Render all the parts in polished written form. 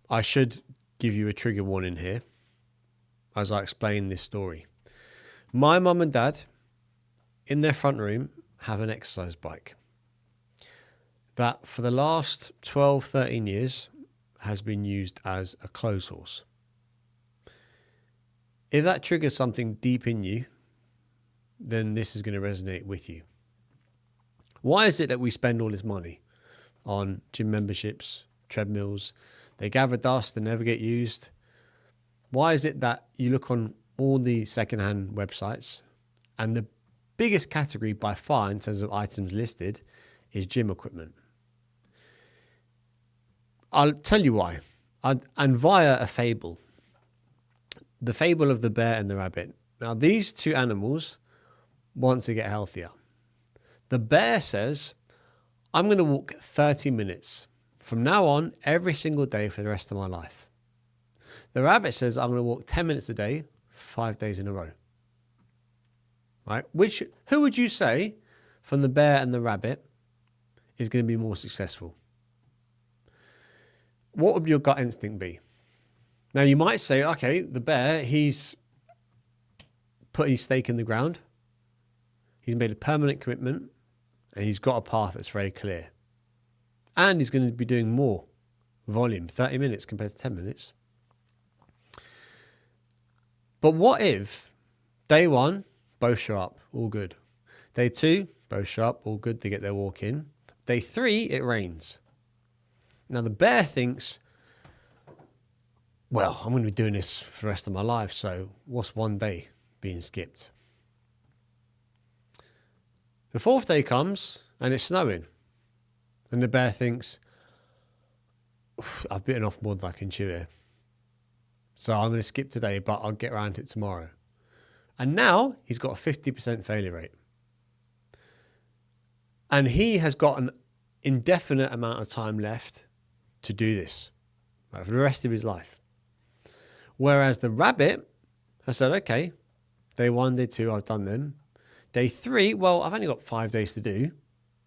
I should give you a trigger warning here as I explain this story. My mum and dad, in their front room, have an exercise bike that for the last 12, 13 years has been used as a clothes horse. If that triggers something deep in you, then this is going to resonate with you. Why is it that we spend all this money on gym memberships, treadmills? They gather dust, they never get used. Why is it that you look on all the secondhand websites and the biggest category by far in terms of items listed is gym equipment? I'll tell you why. And via a fable. The fable of the bear and the rabbit. Now, these two animals want to get healthier. The bear says, I'm going to walk 30 minutes from now on every single day for the rest of my life. The rabbit says, I'm going to walk 10 minutes a day, 5 days in a row. Right? Who would you say from the bear and the rabbit is going to be more successful? What would your gut instinct be? Now, you might say, okay, the bear, he's put his stake in the ground. He's made a permanent commitment and he's got a path that's very clear. And he's going to be doing more volume, 30 minutes compared to 10 minutes. But what if day one, both show up, all good. Day two, both show up, all good, they get their walk in. Day three, it rains. Now the bear thinks, well, I'm going to be doing this for the rest of my life, so what's one day being skipped? The fourth day comes and it's snowing. And the bear thinks, I've bitten off more than I can chew here. So I'm going to skip today, but I'll get around to it tomorrow. And now he's got a 50% failure rate. And he has got an indefinite amount of time left to do this, right, for the rest of his life. Whereas the rabbit has said, okay, day one, day two, I've done them. Day three, well, I've only got 5 days to do.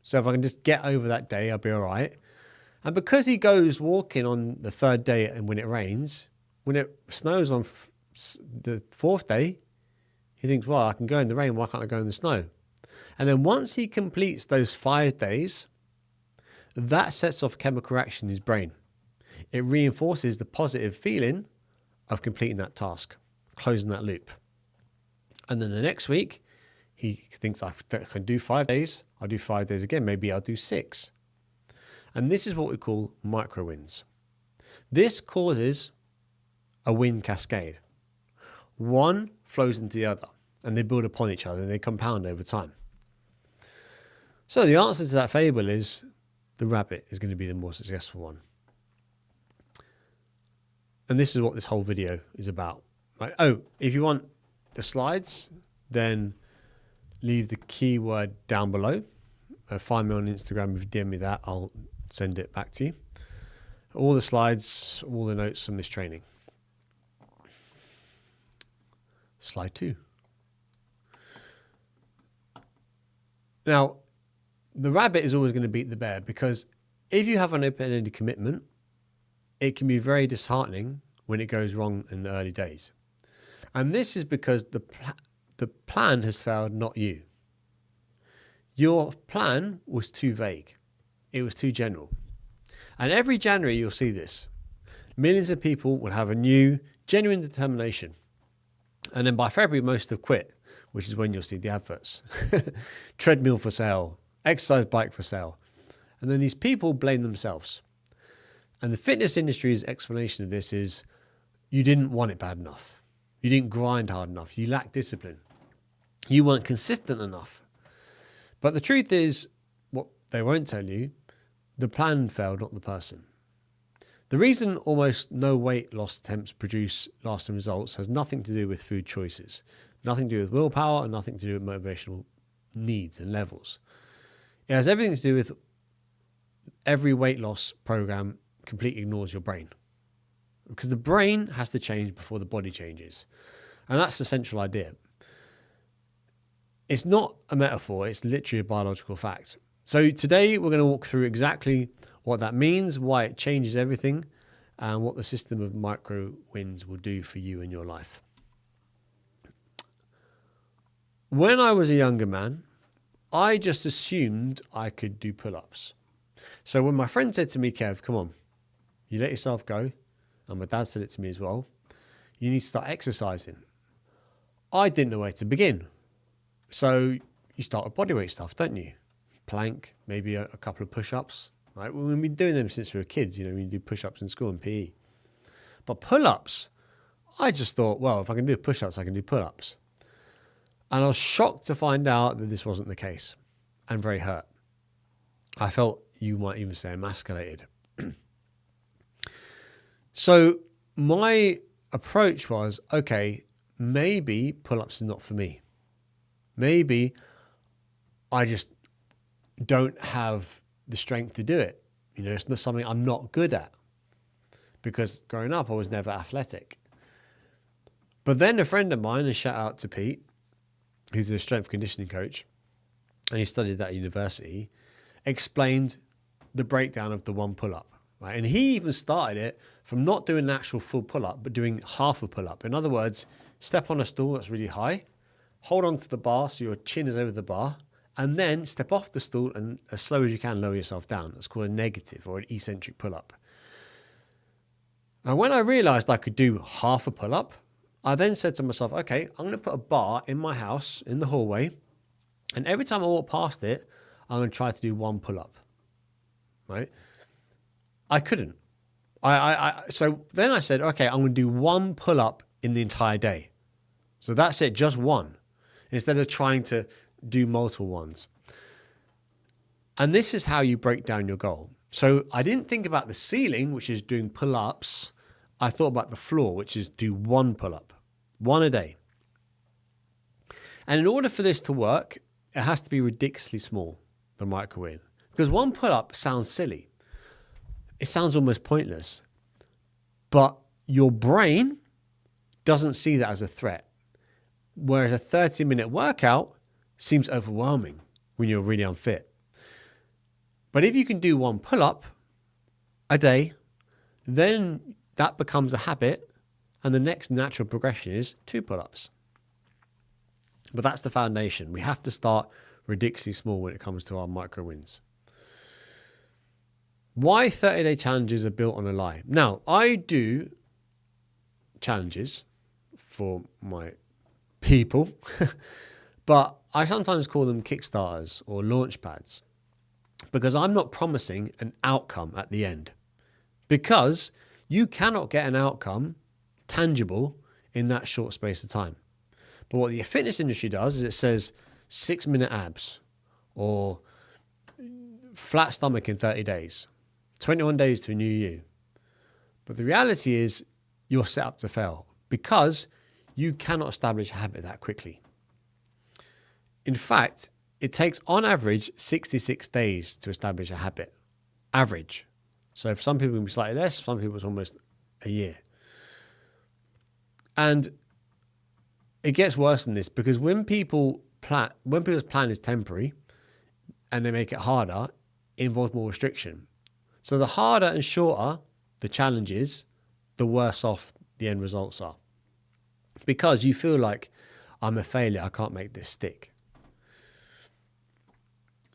So if I can just get over that day, I'll be all right. And because he goes walking on the third day and when it rains, when it snows on the fourth day, he thinks, well, I can go in the rain. Why can't I go in the snow? And then once he completes those 5 days, that sets off a chemical reaction in his brain. It reinforces the positive feeling of completing that task, closing that loop. And then the next week, he thinks I can do 5 days. I'll do 5 days again. Maybe I'll do 6. And this is what we call micro wins. This causes a win cascade. One flows into the other and they build upon each other and they compound over time. So the answer to that fable is the rabbit is going to be the more successful one. And this is what this whole video is about. Right? Oh, if you want the slides, then leave the keyword down below. Find me on Instagram. If you DM me that, I'll send it back to you. All the slides, all the notes from this training. Slide 2. Now, the rabbit is always going to beat the bear because if you have an open-ended commitment, it can be very disheartening when it goes wrong in the early days. And this is because the plan has failed, not you. Your plan was too vague. It was too general. And every January you'll see this. Millions of people will have a new, genuine determination. And then by February, most have quit, which is when you'll see the adverts. Treadmill for sale, exercise bike for sale. And then these people blame themselves. And the fitness industry's explanation of this is you didn't want it bad enough. You didn't grind hard enough. You lacked discipline. You weren't consistent enough. But the truth is, what they won't tell you, the plan failed, not the person. The reason almost no weight loss attempts produce lasting results has nothing to do with food choices, nothing to do with willpower, and nothing to do with motivational needs and levels. It has everything to do with every weight loss program completely ignores your brain. Because the brain has to change before the body changes. And that's the central idea. It's not a metaphor, it's literally a biological fact. So today we're going to walk through exactly what that means, why it changes everything, and what the system of micro wins will do for you in your life. When I was a younger man, I just assumed I could do pull-ups. So when my friend said to me, Kev, come on, you let yourself go, and my dad said it to me as well, you need to start exercising. I didn't know where to begin. So you start with bodyweight stuff, don't you? Plank, maybe a couple of push-ups, right? We've been doing them since we were kids, we do push-ups in school and PE. But pull-ups, I just thought, well, if I can do push-ups, I can do pull-ups. And I was shocked to find out that this wasn't the case, and very hurt. I felt, you might even say, emasculated. So my approach was, okay, maybe pull-ups is not for me. Maybe I just don't have the strength to do it. It's not something I'm not good at, because growing up I was never athletic. But then a friend of mine, and shout out to Pete, who's a strength conditioning coach, and he studied at university, explained the breakdown of the one pull-up, right? And he even started it from not doing an actual full pull-up, but doing half a pull-up. In other words, step on a stool that's really high, hold on to the bar so your chin is over the bar, and then step off the stool and as slow as you can lower yourself down. That's called a negative or an eccentric pull-up. And when I realized I could do half a pull-up, I then said to myself, okay, I'm going to put a bar in my house, in the hallway, and every time I walk past it, I'm going to try to do one pull-up, right? I couldn't. So then I said, okay, I'm going to do one pull-up in the entire day. So that's it, just one, instead of trying to do multiple ones. And this is how you break down your goal. So I didn't think about the ceiling, which is doing pull-ups. I thought about the floor, which is do one pull-up, one a day. And in order for this to work, it has to be ridiculously small, the micro win. Because one pull-up sounds silly. It sounds almost pointless. But your brain doesn't see that as a threat. Whereas a 30-minute workout seems overwhelming when you're really unfit. But if you can do one pull-up a day, then that becomes a habit, and the next natural progression is 2 pull-ups. But that's the foundation. We have to start ridiculously small when it comes to our micro wins. Why 30-day challenges are built on a lie? Now, I do challenges for my people, but I sometimes call them Kickstarters or launch pads, because I'm not promising an outcome at the end, because you cannot get an outcome tangible in that short space of time. But what the fitness industry does is it says 6-minute abs or flat stomach in 30 days, 21 days to a new you. But the reality is you're set up to fail, because you cannot establish a habit that quickly. In fact, it takes on average 66 days to establish a habit. Average. So for some people it can be slightly less, for some people it's almost a year. And it gets worse than this, because when people's plan is temporary and they make it harder, it involves more restriction. So the harder and shorter the challenge is, the worse off the end results are. Because you feel like, I'm a failure, I can't make this stick.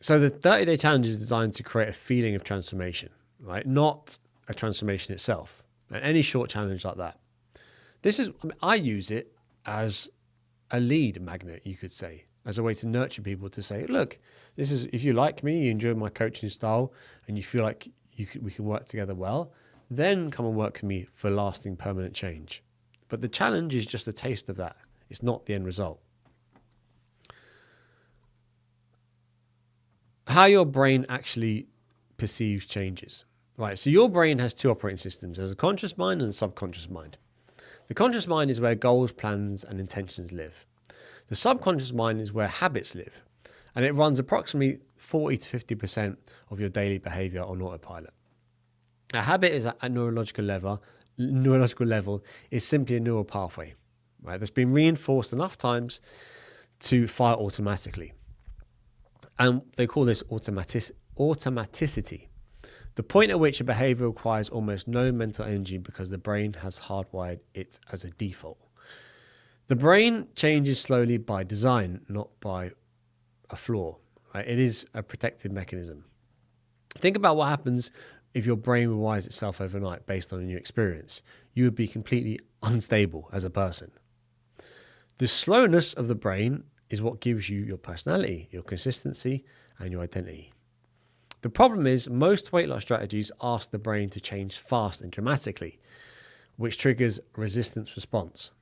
So the 30-day challenge is designed to create a feeling of transformation, right? Not a transformation itself. And any short challenge like that. I use it as a lead magnet, you could say, as a way to nurture people, to say, look, this is, if you like me, you enjoy my coaching style, and you feel like we can work together well, then come and work with me for lasting permanent change. But the challenge is just a taste of that. It's not the end result. How your brain actually perceives changes. Right, so your brain has 2 operating systems. There's a conscious mind and a subconscious mind. The conscious mind is where goals, plans, and intentions live. The subconscious mind is where habits live, and it runs approximately 40 to 50% of your daily behavior on autopilot. A habit is at neurological level is simply a neural pathway, right, that's been reinforced enough times to fire automatically. And they call this automaticity. the point at which a behavior requires almost no mental energy because the brain has hardwired it as a default. The brain changes slowly by design, not by a flaw. Right? It is a protective mechanism. Think about what happens if your brain rewires itself overnight based on a new experience. You would be completely unstable as a person. The slowness of the brain is what gives you your personality, your consistency, and your identity. The problem is most weight loss strategies ask the brain to change fast and dramatically, which triggers resistance response.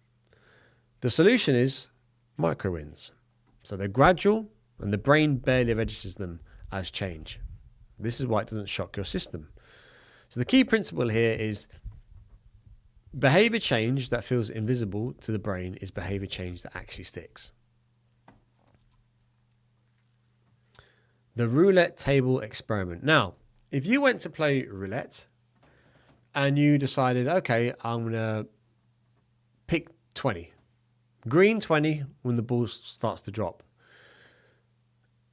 The solution is micro wins. So they're gradual and the brain barely registers them as change. This is why it doesn't shock your system. So the key principle here is behavior change that feels invisible to the brain is behavior change that actually sticks. The roulette table experiment. Now, if you went to play roulette and you decided, okay, I'm going to pick 20. Green 20 when the ball starts to drop.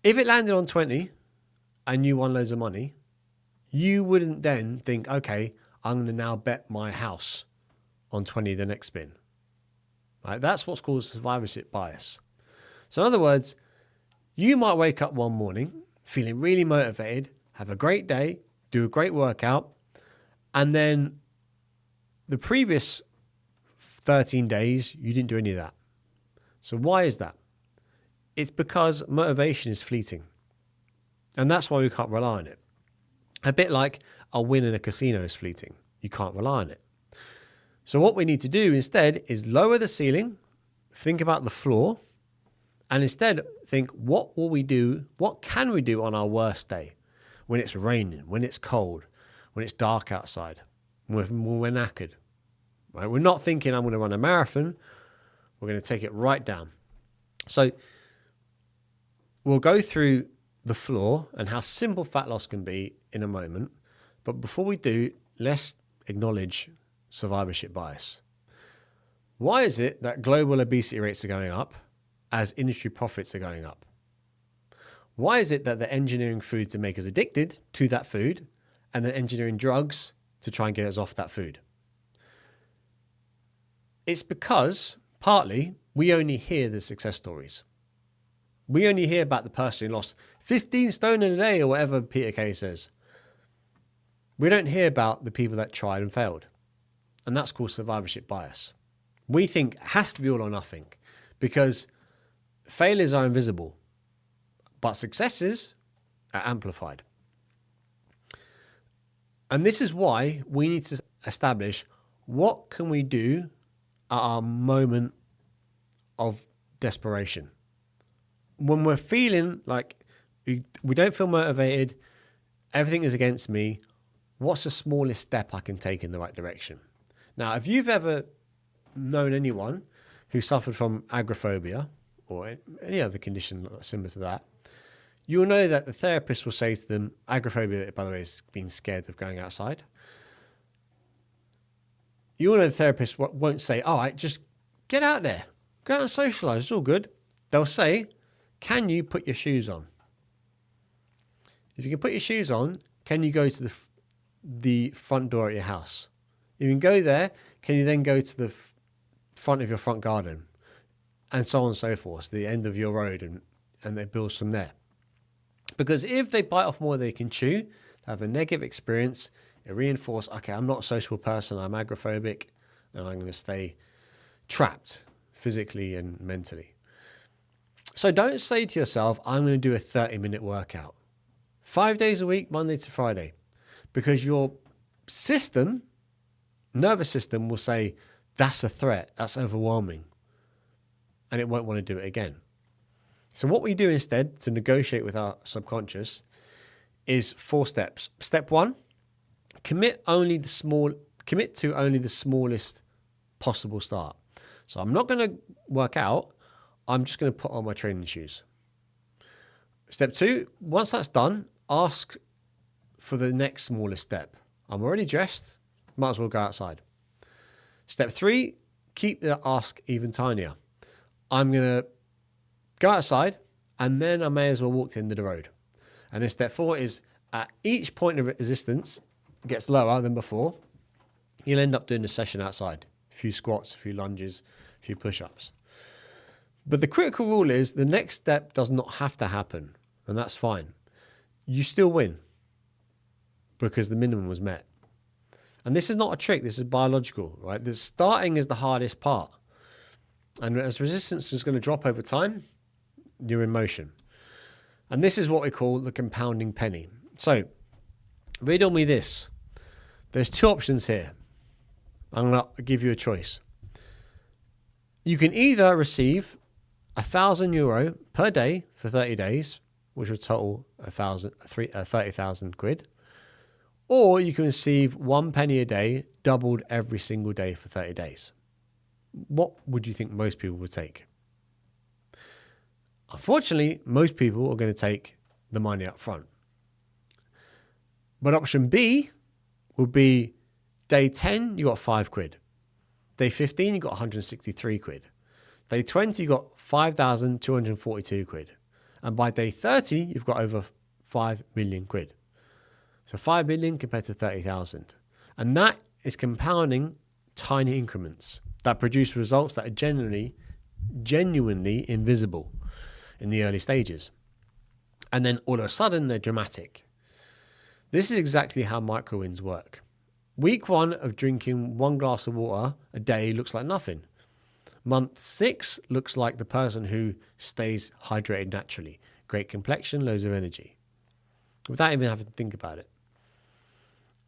If it landed on 20 and you won loads of money, you wouldn't then think, okay, I'm going to now bet my house on 20 the next spin. Right? That's what's called survivorship bias. So in other words, you might wake up one morning feeling really motivated, have a great day, do a great workout, and then the previous 13 days, you didn't do any of that. So why is that? It's because motivation is fleeting. And that's why we can't rely on it. A bit like a win in a casino is fleeting. You can't rely on it. So what we need to do instead is lower the ceiling, think about the floor, and instead think, what will we do? What can we do on our worst day? When it's raining, when it's cold, when it's dark outside, when we're knackered. Right? We're not thinking I'm going to run a marathon. We're going to take it right down. So we'll go through the floor and how simple fat loss can be in a moment. But before we do, let's acknowledge survivorship bias. Why is it that global obesity rates are going up as industry profits are going up? Why is it that they're engineering food to make us addicted to that food and then engineering drugs to try and get us off that food? It's because, partly, we only hear the success stories. We only hear about the person who lost 15 stone in a day or whatever Peter Kay says. We don't hear about the people that tried and failed. And that's called survivorship bias. We think it has to be all or nothing because failures are invisible, but successes are amplified. And this is why we need to establish what can we do at our moment of desperation. When we're feeling like we don't feel motivated, everything is against me, what's the smallest step I can take in the right direction? Now, if you've ever known anyone who suffered from agoraphobia or any other condition similar to that, you'll know that the therapist will say to them, agoraphobia, by the way, is being scared of going outside. You'll know the therapist won't say, all right, just get out there, go out and socialize, it's all good. They'll say, can you put your shoes on? If you can put your shoes on, can you go to the front door at your house? If you can go there, can you then go to the front of your front garden? And so on and so forth, the end of your road, and they build from there. Because if they bite off more than they can chew, they have a negative experience, it reinforces, okay, I'm not a social person, I'm agoraphobic, and I'm going to stay trapped physically and mentally. So don't say to yourself, I'm going to do a 30-minute workout. 5 days a week, Monday to Friday. Because your nervous system will say, that's a threat, that's overwhelming. And it won't want to do it again. So what we do instead to negotiate with our subconscious is 4 steps. Step 1, commit to only the smallest possible start. So I'm not going to work out, I'm just going to put on my training shoes. Step 2, once that's done, ask for the next smallest step. I'm already dressed, might as well go outside. Step 3, keep the ask even tinier. I'm going to go outside and then I may as well walk to the end of the road. And then step 4 is at each point of resistance gets lower than before, you'll end up doing a session outside. A few squats, a few lunges, a few push-ups. But the critical rule is the next step does not have to happen, and that's fine. You still win because the minimum was met. And this is not a trick, this is biological, right? The starting is the hardest part. And as resistance is going to drop over time, you're in motion. And this is what we call the compounding penny. So, read on me this. There's two options here. I'm going to give you a choice. You can either receive €1,000 per day for 30 days, which will total 30,000 quid. Or you can receive 1 penny a day, doubled every single day for 30 days. What would you think most people would take? Unfortunately, most people are going to take the money up front. But option B would be day 10, you got 5 quid. Day 15, you got 163 quid. Day 20, you got 5,242 quid. And by day 30, you've got over 5 million quid. So 5 million compared to 30,000. And that is compounding tiny increments that produce results that are genuinely invisible in the early stages. And then all of a sudden, they're dramatic. This is exactly how micro wins work. Week 1 of drinking 1 glass of water a day looks like nothing. Month 6 looks like the person who stays hydrated naturally. Great complexion, loads of energy. Without even having to think about it.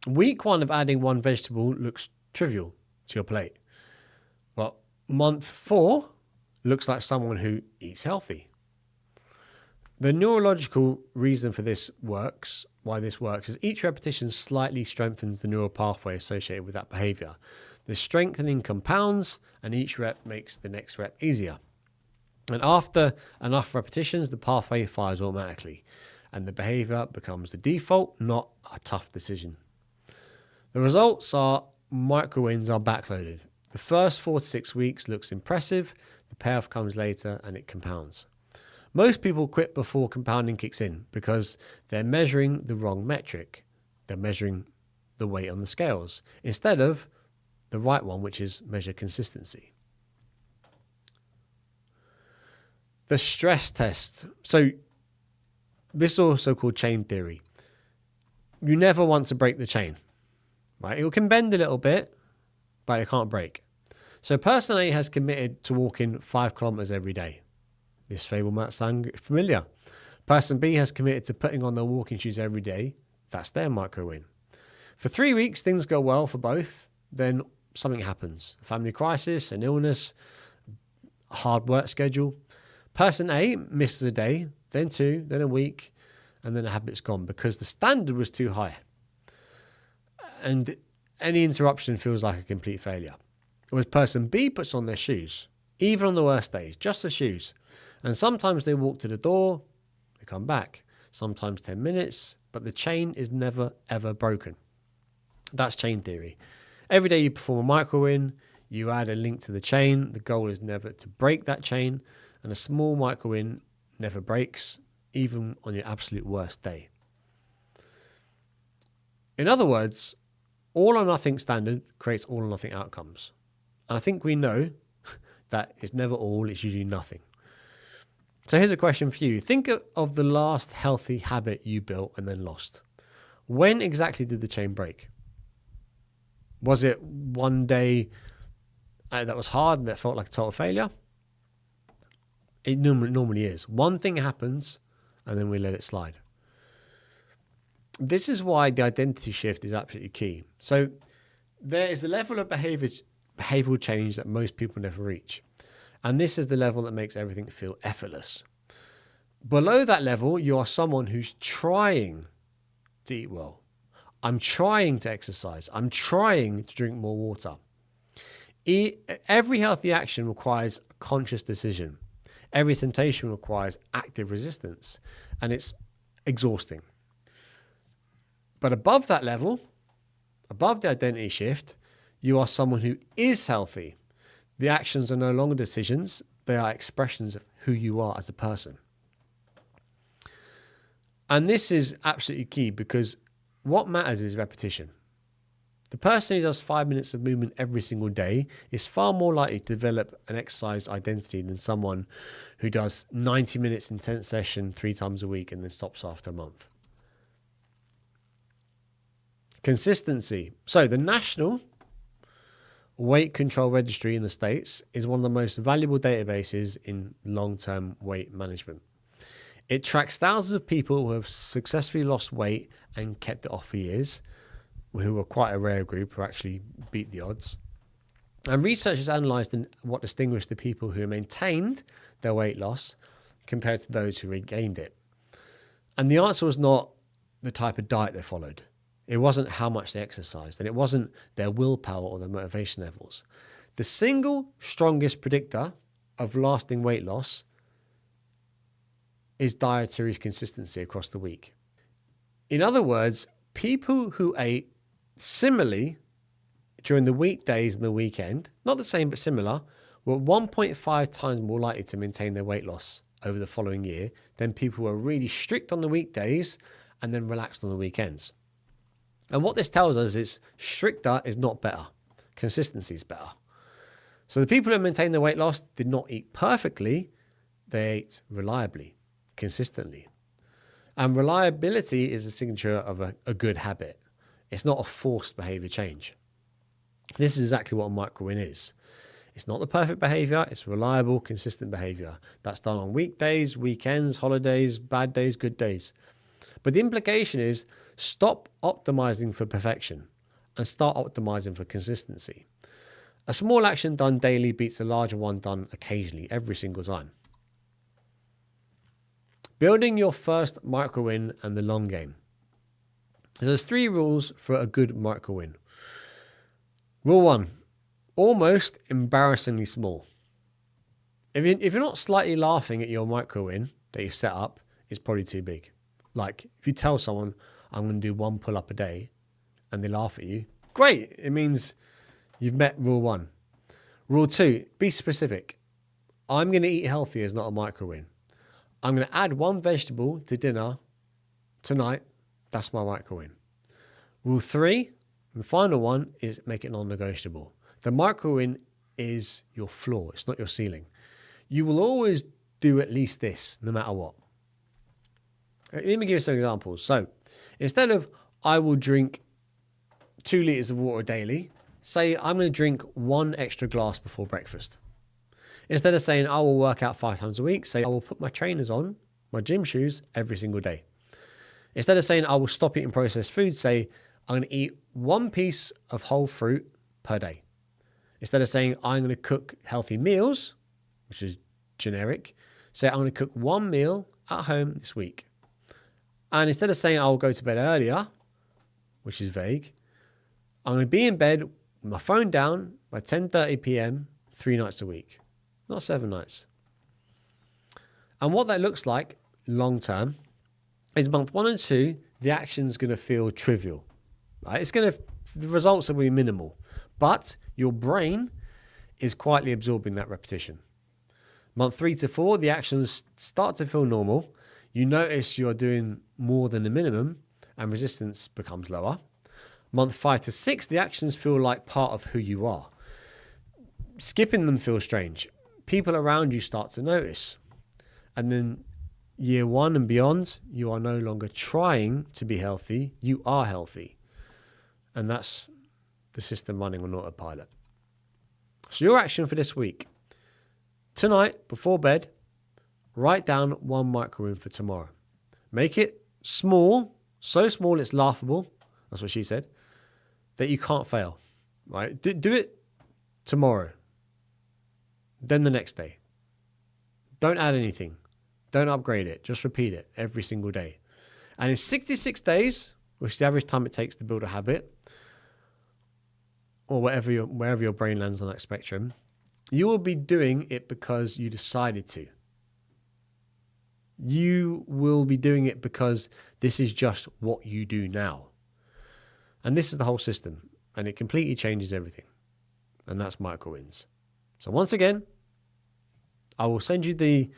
Week 1 of adding 1 vegetable looks trivial to your plate. But month 4 looks like someone who eats healthy. The neurological reason for why this works, is each repetition slightly strengthens the neural pathway associated with that behavior. The strengthening compounds, and each rep makes the next rep easier. And after enough repetitions, the pathway fires automatically, and the behavior becomes the default, not a tough decision. The results are micro wins are backloaded. The first 4 to 6 weeks looks impressive, the payoff comes later, and it compounds. Most people quit before compounding kicks in because they're measuring the wrong metric. They're measuring the weight on the scales instead of the right one, which is measure consistency. The stress test. So this is also called chain theory. You never want to break the chain, right? It can bend a little bit, but it can't break. So person A has committed to walking 5 kilometers every day. This fable might sound familiar. Person B has committed to putting on their walking shoes every day. That's their micro win. For 3 weeks, things go well for both. Then something happens. A family crisis, an illness, a hard work schedule. Person A misses a day, then 2, then a week, and then the habit's gone because the standard was too high. And any interruption feels like a complete failure. Whereas person B puts on their shoes, even on the worst days, just the shoes. And sometimes they walk to the door, they come back. Sometimes 10 minutes, but the chain is never, ever broken. That's chain theory. Every day you perform a micro win, you add a link to the chain. The goal is never to break that chain. And a small micro win never breaks, even on your absolute worst day. In other words, all or nothing standard creates all or nothing outcomes. And I think we know that it's never all, it's usually nothing. So here's a question for you. Think of the last healthy habit you built and then lost. When exactly did the chain break? Was it one day that was hard and that felt like a total failure? It normally is. One thing happens and then we let it slide. This is why the identity shift is absolutely key. So there is a level of behavioral change that most people never reach. And this is the level that makes everything feel effortless. Below that level, you are someone who's trying to eat well. I'm trying to exercise. I'm trying to drink more water. Every healthy action requires a conscious decision. Every temptation requires active resistance. And it's exhausting. But above that level, above the identity shift, you are someone who is healthy. The actions are no longer decisions. They are expressions of who you are as a person. And this is absolutely key because what matters is repetition. The person who does 5 minutes of movement every single day is far more likely to develop an exercise identity than someone who does 90 minutes intense session 3 times a week and then stops after a month. Consistency. So the National Weight Control Registry in the States is one of the most valuable databases in long-term weight management. It tracks thousands of people who have successfully lost weight and kept it off for years, who are quite a rare group who actually beat the odds. And researchers analysed what distinguished the people who maintained their weight loss compared to those who regained it. And the answer was not the type of diet they followed. It wasn't how much they exercised, and it wasn't their willpower or their motivation levels. The single strongest predictor of lasting weight loss is dietary consistency across the week. In other words, people who ate similarly during the weekdays and the weekend, not the same but similar, were 1.5 times more likely to maintain their weight loss over the following year than people who were really strict on the weekdays and then relaxed on the weekends. And what this tells us is stricter is not better. Consistency is better. So the people who maintained their weight loss did not eat perfectly. They ate reliably, consistently. And reliability is a signature of a good habit. It's not a forced behavior change. This is exactly what a micro-win is. It's not the perfect behavior. It's reliable, consistent behavior. That's done on weekdays, weekends, holidays, bad days, good days. But the implication is stop optimizing for perfection and start optimizing for consistency. A small action done daily beats a larger one done occasionally, every single time. Building your first micro-win and the long game. So there's 3 rules for a good micro-win. Rule 1, almost embarrassingly small. If you're not slightly laughing at your micro-win that you've set up, it's probably too big. Like if you tell someone, I'm going to do 1 pull-up a day, and they laugh at you, great. It means you've met rule 1. Rule 2, be specific. I'm going to eat healthy is not a micro-win. I'm going to add 1 vegetable to dinner tonight. That's my micro-win. Rule 3, the final one, is make it non-negotiable. The micro-win is your floor. It's not your ceiling. You will always do at least this, no matter what. Let me give you some examples. So instead of I will drink 2 liters of water daily, say I'm going to drink 1 extra glass before breakfast. Instead of saying I will work out 5 times a week, say I will put my trainers on, my gym shoes, every single day. Instead of saying I will stop eating processed food, say I'm going to eat 1 piece of whole fruit per day. Instead of saying I'm going to cook healthy meals, which is generic, say I'm going to cook 1 meal at home this week. And instead of saying I'll go to bed earlier, which is vague, I'm going to be in bed with my phone down by 10:30 p.m. 3 nights a week, not 7 nights. And what that looks like long term is month 1 and 2, the action's going to feel trivial. Right? The results will be minimal, but your brain is quietly absorbing that repetition. Month 3 to 4, the actions start to feel normal. You notice you're doing more than the minimum and resistance becomes lower. Month 5 to 6, the actions feel like part of who you are. Skipping them feels strange. People around you start to notice. And then year 1 and beyond, you are no longer trying to be healthy. You are healthy. And that's the system running on autopilot. So your action for this week. Tonight, before bed, write down 1 micro-win for tomorrow. Make it small, so small it's laughable, that's what she said, that you can't fail. Right? Do it tomorrow. Then the next day. Don't add anything. Don't upgrade it. Just repeat it every single day. And in 66 days, which is the average time it takes to build a habit, or wherever your brain lands on that spectrum, you will be doing it because you decided to. You will be doing it because this is just what you do now. And this is the whole system. And it completely changes everything. And that's micro-wins. So once again, I will send you the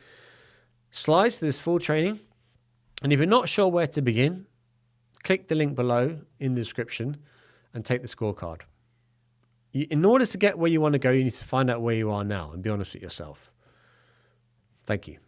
slides to this full training. And if you're not sure where to begin, click the link below in the description and take the scorecard. In order to get where you want to go, you need to find out where you are now and be honest with yourself. Thank you.